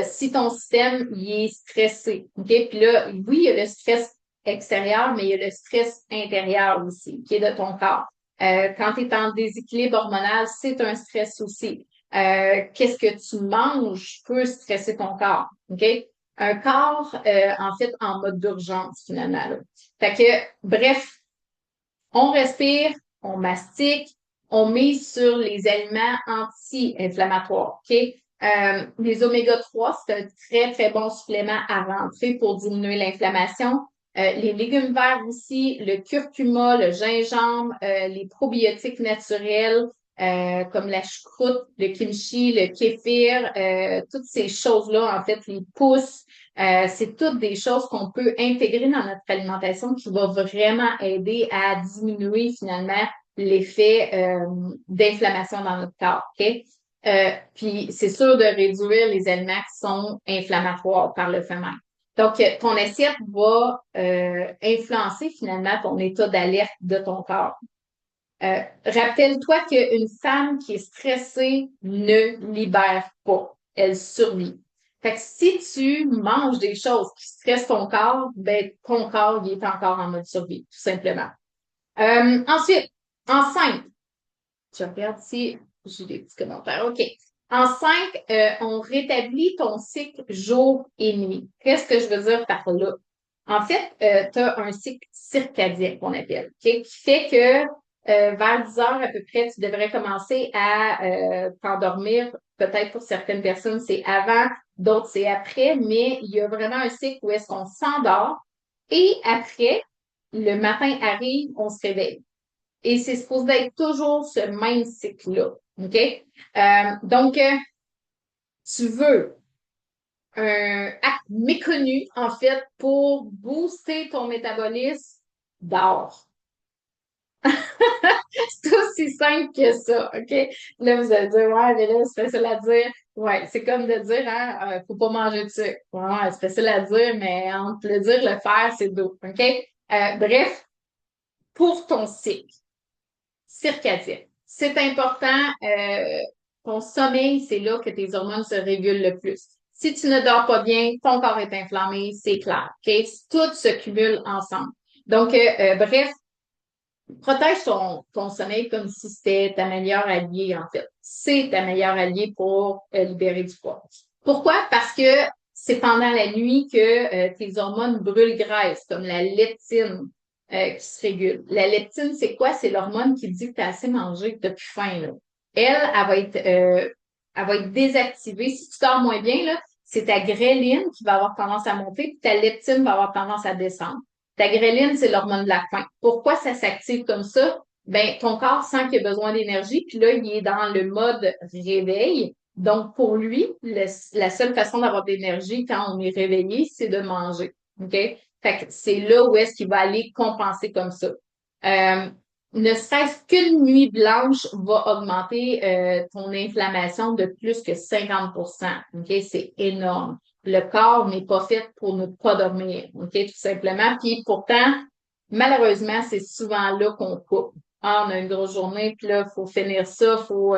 Si ton système il est stressé, OK? Puis là, oui, il y a le stress extérieur, mais il y a le stress intérieur aussi, qui est de ton corps. Quand tu es en déséquilibre hormonal, c'est un stress aussi. Qu'est-ce que tu manges peut stresser ton corps, OK? Un corps, en fait, en mode d'urgence, finalement. Là. Fait que, bref, on respire, on mastique, on mise sur les aliments anti-inflammatoires. OK? Les oméga 3, c'est un très, très bon supplément à rentrer pour diminuer l'inflammation. Les légumes verts aussi, le curcuma, le gingembre, les probiotiques naturels, comme la choucroute, le kimchi, le kéfir, toutes ces choses-là, en fait, les pousses, c'est toutes des choses qu'on peut intégrer dans notre alimentation qui va vraiment aider à diminuer finalement l'effet d'inflammation dans notre corps. OK? Puis c'est sûr de réduire les aliments qui sont inflammatoires par le fait même. Donc, ton assiette va influencer finalement ton état d'alerte de ton corps. Rappelle-toi qu'une femme qui est stressée ne libère pas, elle survit. Fait que si tu manges des choses qui stressent ton corps, ben ton corps il est encore en mode survie, tout simplement. Ensuite, enceinte. Je regarde si j'ai des petits commentaires. OK. Enceinte, on rétablit ton cycle jour et nuit. Qu'est-ce que je veux dire par là? En fait, tu as un cycle circadien qu'on appelle, OK, qui fait que vers 10 heures à peu près, tu devrais commencer à t'endormir. Peut-être pour certaines personnes, c'est avant, d'autres, c'est après, mais il y a vraiment un cycle où est-ce qu'on s'endort et après, le matin arrive, on se réveille. Et c'est supposé être toujours ce même cycle-là. OK? Donc, tu veux un acte méconnu, en fait, pour booster ton métabolisme, dors. C'est aussi simple que ça, OK? Là, vous allez dire, ouais, mais là, c'est facile à dire. Ouais, c'est comme de dire, hein, faut pas manger de sucre. Ouais, c'est facile à dire, mais entre le dire et le faire, c'est doux, OK? Bref, pour ton cycle circadien, c'est important, ton sommeil, c'est là que tes hormones se régulent le plus. Si tu ne dors pas bien, ton corps est inflammé, c'est clair, OK? Tout se cumule ensemble. Donc, bref, protège ton sommeil comme si c'était ta meilleure alliée, en fait. C'est ta meilleure alliée pour libérer du poids. Pourquoi? Parce que c'est pendant la nuit que tes hormones brûlent graisse, comme la leptine qui se régule. La leptine, c'est quoi? C'est l'hormone qui dit que tu as assez mangé, que tu plus faim. Là. Elle va être désactivée. Si tu dors moins bien, là, c'est ta gréline qui va avoir tendance à monter, puis ta leptine va avoir tendance à descendre. Ta gréline, c'est l'hormone de la faim. Pourquoi ça s'active comme ça? Ben, ton corps sent qu'il a besoin d'énergie, puis là, il est dans le mode réveil. Donc, pour lui, la seule façon d'avoir de l'énergie quand on est réveillé, c'est de manger. OK? Fait que c'est là où est-ce qu'il va aller compenser comme ça. Euh, Ne serait-ce qu'une nuit blanche va augmenter ton inflammation de plus que 50%. OK? C'est énorme. Le corps n'est pas fait pour ne pas dormir. OK? Tout simplement. Puis pourtant, malheureusement, c'est souvent là qu'on coupe. Ah, on a une grosse journée, puis là, il faut finir ça, il faut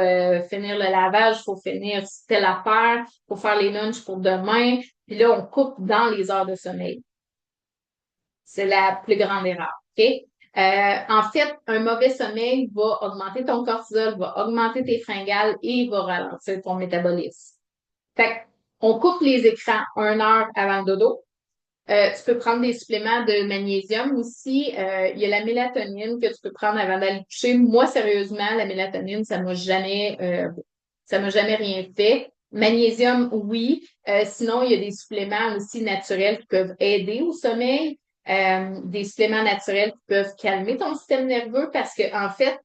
finir le lavage, il faut finir telle affaire, il faut faire les lunchs pour demain. Puis là, on coupe dans les heures de sommeil. C'est la plus grande erreur. OK? En fait, un mauvais sommeil va augmenter ton cortisol, va augmenter tes fringales et va ralentir ton métabolisme. Fait on coupe les écrans 1 heure avant le dodo. Tu peux prendre des suppléments de magnésium aussi. Il y a la mélatonine que tu peux prendre avant d'aller coucher. Moi, sérieusement, la mélatonine, ça m'a jamais rien fait. Magnésium, oui. Sinon, il y a des suppléments aussi naturels qui peuvent aider au sommeil. Des suppléments naturels qui peuvent calmer ton système nerveux parce que, en fait,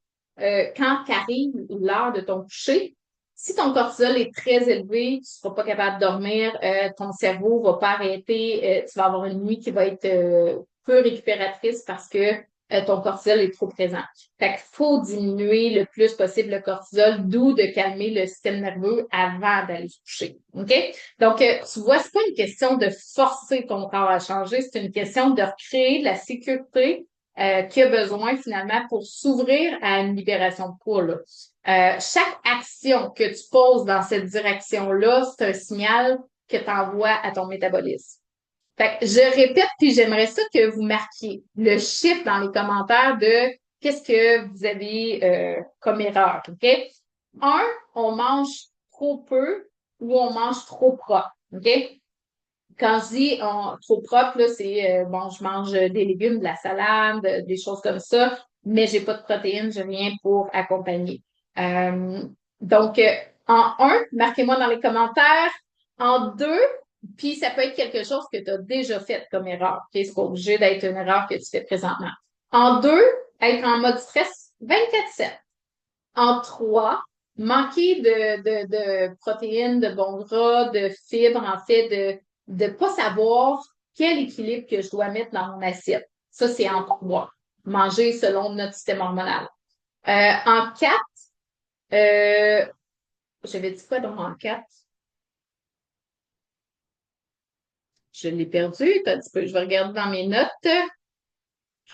quand arrive l'heure de ton coucher, si ton cortisol est très élevé, tu ne seras pas capable de dormir, ton cerveau va pas arrêter, tu vas avoir une nuit qui va être peu récupératrice parce que ton cortisol est trop présent. Fait qu'il faut diminuer le plus possible le cortisol, d'où de calmer le système nerveux avant d'aller se coucher. OK? Donc, tu vois, c'est pas une question de forcer ton corps à changer, c'est une question de recréer de la sécurité qu'il a besoin finalement pour s'ouvrir à une libération de poids. Là. Chaque action que tu poses dans cette direction-là, c'est un signal que tu envoies à ton métabolisme. Fait que je répète, puis j'aimerais ça que vous marquiez le chiffre dans les commentaires de qu'est-ce que vous avez comme erreur. OK? Un, on mange trop peu ou on mange trop propre. OK? Quand je dis trop propre, là, c'est bon, je mange des légumes, de la salade, des choses comme ça, mais j'ai pas de protéines, j'ai rien pour accompagner. Euh, donc, en un, marquez-moi dans les commentaires. En deux, puis ça peut être quelque chose que tu as déjà fait comme erreur. Okay? C'est pas obligé d'être une erreur que tu fais présentement. En deux, être en mode stress 24/7. En trois, manquer de protéines, de bons gras, de fibres, en fait, de pas savoir quel équilibre que je dois mettre dans mon assiette. Ça, c'est en trois. Manger selon notre système hormonal. En quatre, euh, j'avais dit quoi donc en quatre? Je l'ai perdu. T'as dit peu. Je vais regarder dans mes notes.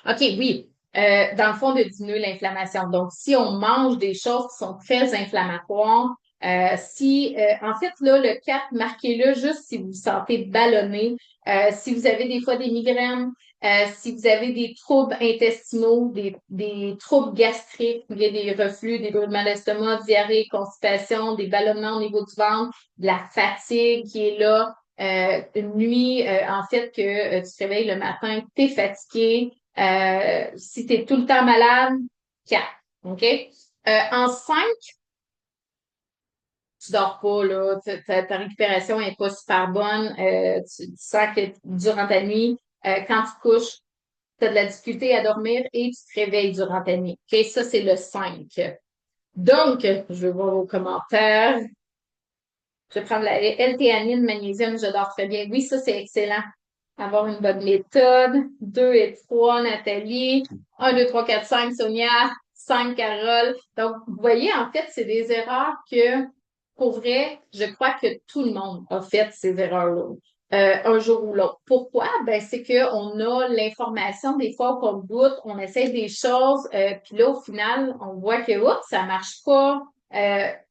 OK, oui. Dans le fond, de diminuer l'inflammation. Donc, si on mange des choses qui sont très inflammatoires, en fait, là, le 4, marquez-le juste si vous vous sentez ballonné, si vous avez des fois des migraines, si vous avez des troubles intestinaux, des troubles gastriques, il y a des reflux, des brûlements d'estomac, diarrhée, constipation, des ballonnements au niveau du ventre, de la fatigue qui est là, une nuit, en fait, que tu te réveilles le matin, tu es fatigué, si tu es tout le temps malade, 4. OK? En 5, tu dors pas, là, ta récupération est pas super bonne, tu sens que durant ta nuit, quand tu te couches, tu as de la difficulté à dormir et tu te réveilles durant ta nuit. OK? Ça, c'est le 5. Donc, je vais voir vos commentaires. Je vais prendre la L-théanine, magnésium, je dors très bien. Oui, ça, c'est excellent. Avoir une bonne méthode. 2 et 3, Nathalie. 1, 2, 3, 4, 5, Sonia. 5, Carole. Donc, vous voyez, en fait, c'est des erreurs que, pour vrai, je crois que tout le monde a fait ces erreurs-là. Un jour ou l'autre. Pourquoi? Ben, c'est qu'on a l'information des fois qu'on doute, on essaie des choses, puis là, au final, on voit que, oups, ça marche pas.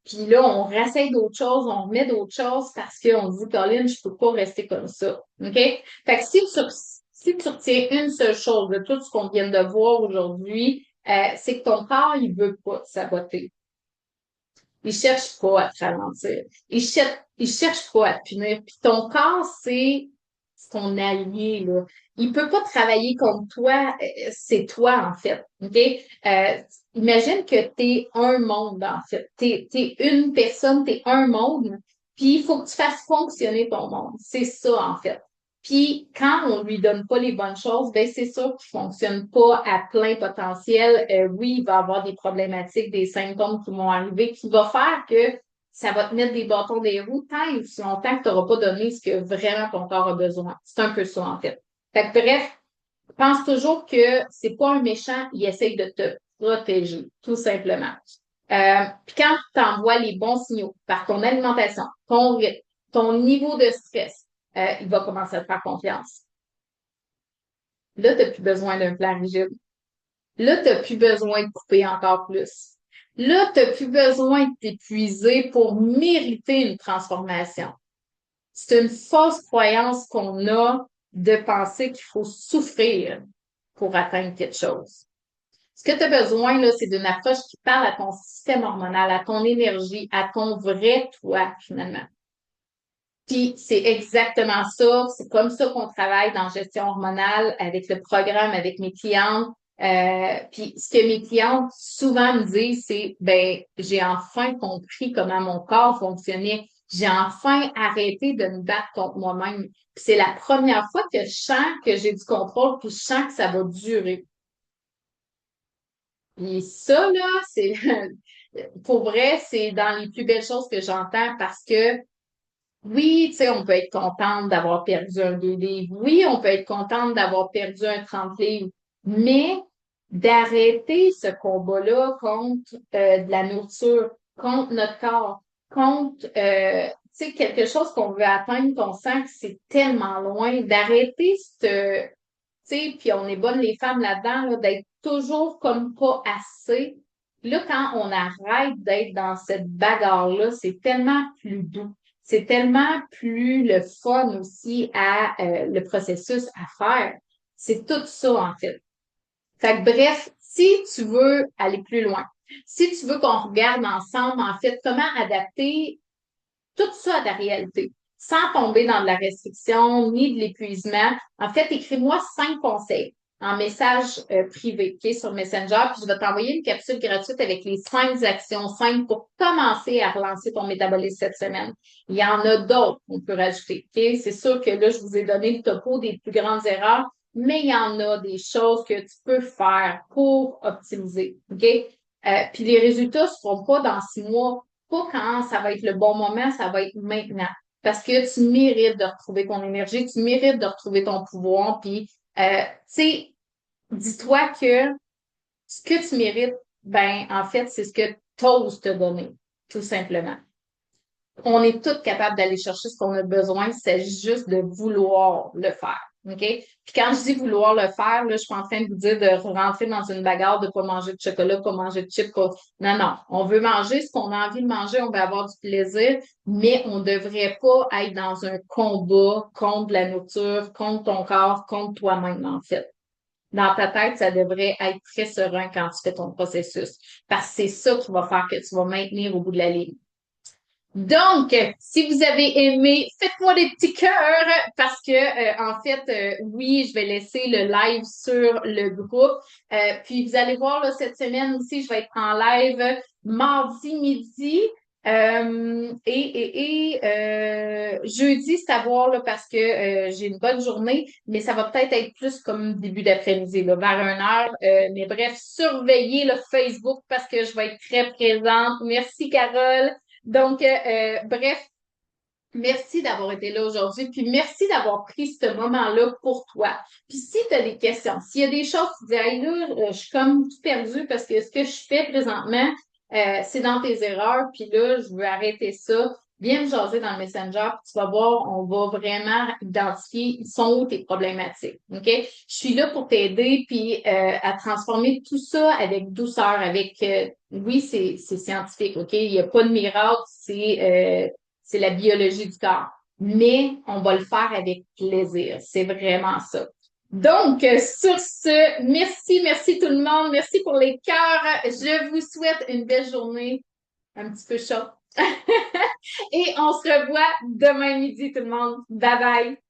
Puis là, on réessaye d'autres choses, on remet d'autres choses parce qu'on dit, Colin, je peux pas rester comme ça. OK? Fait que si tu retiens une seule chose de tout ce qu'on vient de voir aujourd'hui, c'est que ton corps, il veut pas te saboter. Il cherche pas à te ralentir. Il cherche pas à te punir. Puis ton corps, c'est ton allié, là. Il peut pas travailler contre toi, c'est toi, en fait. OK? Imagine que t'es un monde, en fait. T'es une personne, t'es un monde, puis il faut que tu fasses fonctionner ton monde. C'est ça, en fait. Puis quand on lui donne pas les bonnes choses, ben c'est sûr qu'il fonctionne pas à plein potentiel. Oui, il va avoir des problématiques, des symptômes qui vont arriver, qui va faire que ça va te mettre des bâtons des roues tant et aussi longtemps que tu n'auras pas donné ce que vraiment ton corps a besoin. C'est un peu ça en fait. Fait que bref, pense toujours que c'est pas un méchant, il essaye de te protéger, tout simplement. Puis quand tu envoies les bons signaux par ton alimentation, ton rythme, ton niveau de stress, il va commencer à te faire confiance. Là, tu n'as plus besoin d'un plan rigide. Là, tu n'as plus besoin de couper encore plus. Là, tu n'as plus besoin de t'épuiser pour mériter une transformation. C'est une fausse croyance qu'on a de penser qu'il faut souffrir pour atteindre quelque chose. Ce que tu as besoin, là, c'est d'une approche qui parle à ton système hormonal, à ton énergie, à ton vrai toi, finalement. Puis c'est exactement ça. C'est comme ça qu'on travaille dans gestion hormonale avec le programme, avec mes clientes. Puis ce que mes clientes souvent me disent, c'est ben j'ai enfin compris comment mon corps fonctionnait. J'ai enfin arrêté de me battre contre moi-même. Puis c'est la première fois que je sens que j'ai du contrôle, puis je sens que ça va durer. Puis ça, là, c'est pour vrai, c'est dans les plus belles choses que j'entends parce que oui, tu sais, on peut être contente d'avoir perdu un 2 livres. Oui, on peut être contente d'avoir perdu un 30 livres. Mais d'arrêter ce combat-là contre de la nourriture, contre notre corps, contre tu sais, quelque chose qu'on veut atteindre, qu'on sent que c'est tellement loin, d'arrêter ce, tu sais, puis on est bonnes les femmes là-dedans, là, d'être toujours comme pas assez. Là, quand on arrête d'être dans cette bagarre-là, c'est tellement plus doux. C'est tellement plus le fun aussi à le processus à faire. C'est tout ça, en fait. Fait que bref, si tu veux aller plus loin, si tu veux qu'on regarde ensemble, en fait, comment adapter tout ça à ta réalité, sans tomber dans de la restriction ni de l'épuisement. En fait, écris-moi 5 conseils en message privé, OK, sur Messenger, puis je vais t'envoyer une capsule gratuite avec les 5 actions simples pour commencer à relancer ton métabolisme cette semaine. Il y en a d'autres qu'on peut rajouter, OK? C'est sûr que là, je vous ai donné le topo des plus grandes erreurs, mais il y en a des choses que tu peux faire pour optimiser, OK? Puis les résultats ne seront pas dans 6 mois, pas quand ça va être le bon moment, ça va être maintenant. Parce que tu mérites de retrouver ton énergie, tu mérites de retrouver ton pouvoir. Puis, tu sais, dis-toi que ce que tu mérites, ben, en fait, c'est ce que tu oses te donner, tout simplement. On est toutes capables d'aller chercher ce qu'on a besoin, c'est juste de vouloir le faire. OK? Puis quand je dis vouloir le faire, là, je suis pas en train de vous dire de rentrer dans une bagarre, de pas manger de chocolat, pas manger de chips. Non, non. On veut manger ce qu'on a envie de manger, on veut avoir du plaisir, mais on devrait pas être dans un combat contre la nourriture, contre ton corps, contre toi-même, en fait. Dans ta tête, ça devrait être très serein quand tu fais ton processus. Parce que c'est ça qui va faire que tu vas maintenir au bout de la ligne. Donc, si vous avez aimé, faites-moi des petits cœurs parce que, en fait, oui, je vais laisser le live sur le groupe. Puis, vous allez voir, là, cette semaine aussi, je vais être en live mardi midi jeudi, c'est à voir là, parce que j'ai une bonne journée, mais ça va peut-être être plus comme début d'après-midi, là, vers 1 heure. Mais bref, surveillez le Facebook parce que je vais être très présente. Merci, Carole. Donc, bref, merci d'avoir été là aujourd'hui, puis merci d'avoir pris ce moment-là pour toi. Puis si tu as des questions, s'il y a des choses, tu dis, hey, là, je suis comme tout perdue parce que ce que je fais présentement, c'est dans tes erreurs, puis là, je veux arrêter ça. Viens me jaser dans le Messenger, puis tu vas voir, on va vraiment identifier ils sont où tes problématiques. OK? Je suis là pour t'aider, puis à transformer tout ça avec douceur, avec oui, c'est scientifique, OK? Il n'y a pas de miracle, c'est la biologie du corps. Mais on va le faire avec plaisir. C'est vraiment ça. Donc, sur ce, merci tout le monde. Merci pour les cœurs. Je vous souhaite une belle journée, un petit peu chaud. Et on se revoit demain midi, tout le monde. Bye bye.